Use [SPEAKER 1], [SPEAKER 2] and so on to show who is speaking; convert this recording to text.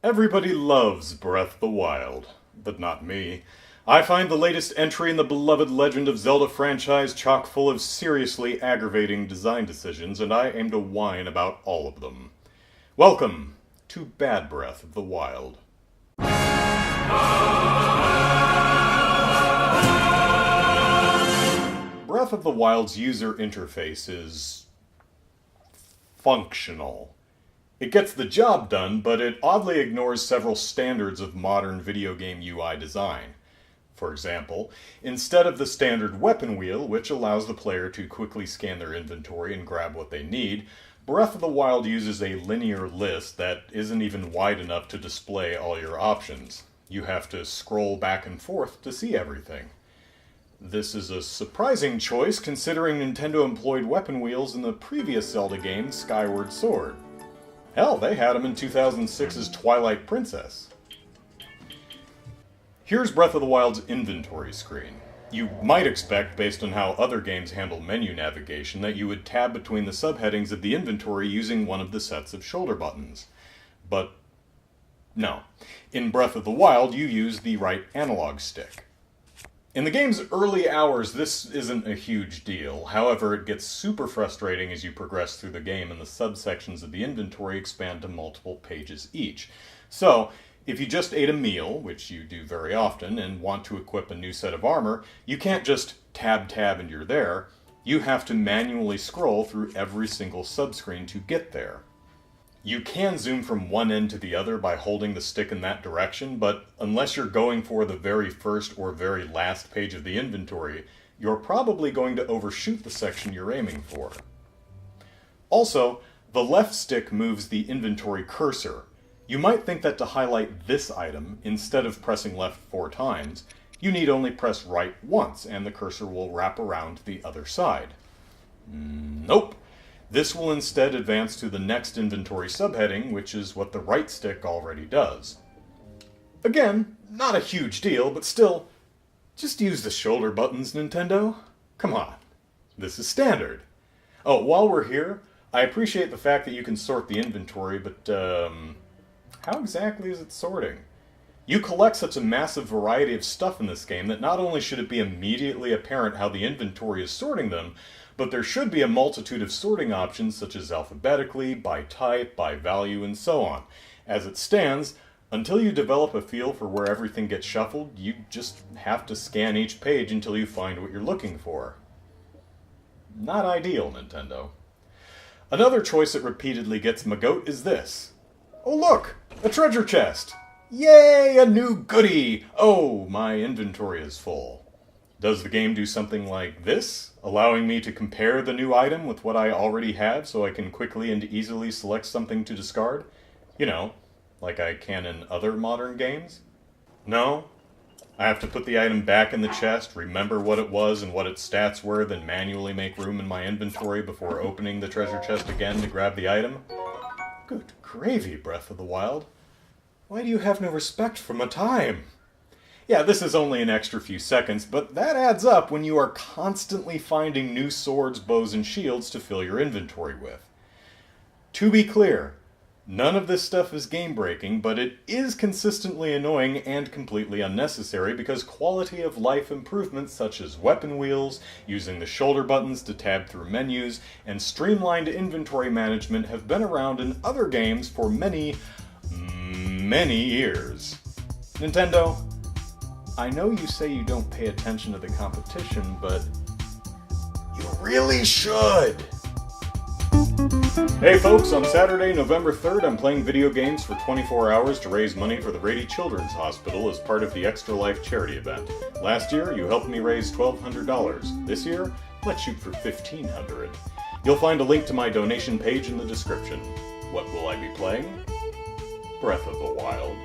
[SPEAKER 1] Everybody loves Breath of the Wild, but not me. I find the latest entry in the beloved Legend of Zelda franchise chock full of seriously aggravating design decisions, and I aim to whine about all of them. Welcome to Bad Breath of the Wild. Breath of the Wild's user interface is functional. It gets the job done, but it oddly ignores several standards of modern video game UI design. For example, instead of the standard weapon wheel, which allows the player to quickly scan their inventory and grab what they need, Breath of the Wild uses a linear list that isn't even wide enough to display all your options. You have to scroll back and forth to see everything. This is a surprising choice considering Nintendo employed weapon wheels in the previous Zelda game, Skyward Sword. Hell, they had them in 2006's Twilight Princess. Here's Breath of the Wild's inventory screen. You might expect, based on how other games handle menu navigation, that you would tab between the subheadings of the inventory using one of the sets of shoulder buttons. But no. In Breath of the Wild, you use the right analog stick. In the game's early hours, this isn't a huge deal. However, it gets super frustrating as you progress through the game and the subsections of the inventory expand to multiple pages each. So, if you just ate a meal, which you do very often, and want to equip a new set of armor, you can't just tab and you're there. You have to manually scroll through every single subscreen to get there. You can zoom from one end to the other by holding the stick in that direction, but unless you're going for the very first or very last page of the inventory, you're probably going to overshoot the section you're aiming for. Also, the left stick moves the inventory cursor. You might think that to highlight this item, instead of pressing left 4 times, you need only press right once and the cursor will wrap around to the other side. Nope. This will instead advance to the next inventory subheading, which is what the right stick already does. Again, not a huge deal, but still, just use the shoulder buttons, Nintendo. Come on. This is standard. Oh, while we're here, I appreciate the fact that you can sort the inventory, but how exactly is it sorting? You collect such a massive variety of stuff in this game that not only should it be immediately apparent how the inventory is sorting them, but there should be a multitude of sorting options such as alphabetically, by type, by value, and so on. As it stands, until you develop a feel for where everything gets shuffled, you just have to scan each page until you find what you're looking for. Not ideal, Nintendo. Another choice that repeatedly gets my goat is this. Oh look! A treasure chest! Yay! A new goodie! Oh, my inventory is full. Does the game do something like this, allowing me to compare the new item with what I already have so I can quickly and easily select something to discard? You know, like I can in other modern games? No? I have to put the item back in the chest, remember what it was and what its stats were, then manually make room in my inventory before opening the treasure chest again to grab the item? Good gravy, Breath of the Wild. Why do you have no respect for my time? Yeah, this is only an extra few seconds, but that adds up when you are constantly finding new swords, bows, and shields to fill your inventory with. To be clear, none of this stuff is game-breaking, but it is consistently annoying and completely unnecessary because quality of life improvements such as weapon wheels, using the shoulder buttons to tab through menus, and streamlined inventory management have been around in other games for many years. Nintendo, I know you say you don't pay attention to the competition, but you really should! Hey folks, on Saturday, November 3rd, I'm playing video games for 24 hours to raise money for the Rady Children's Hospital as part of the Extra Life charity event. Last year, you helped me raise $1,200. This year, let's shoot for $1,500. You'll find a link to my donation page in the description. What will I be playing? Breath of the Wild.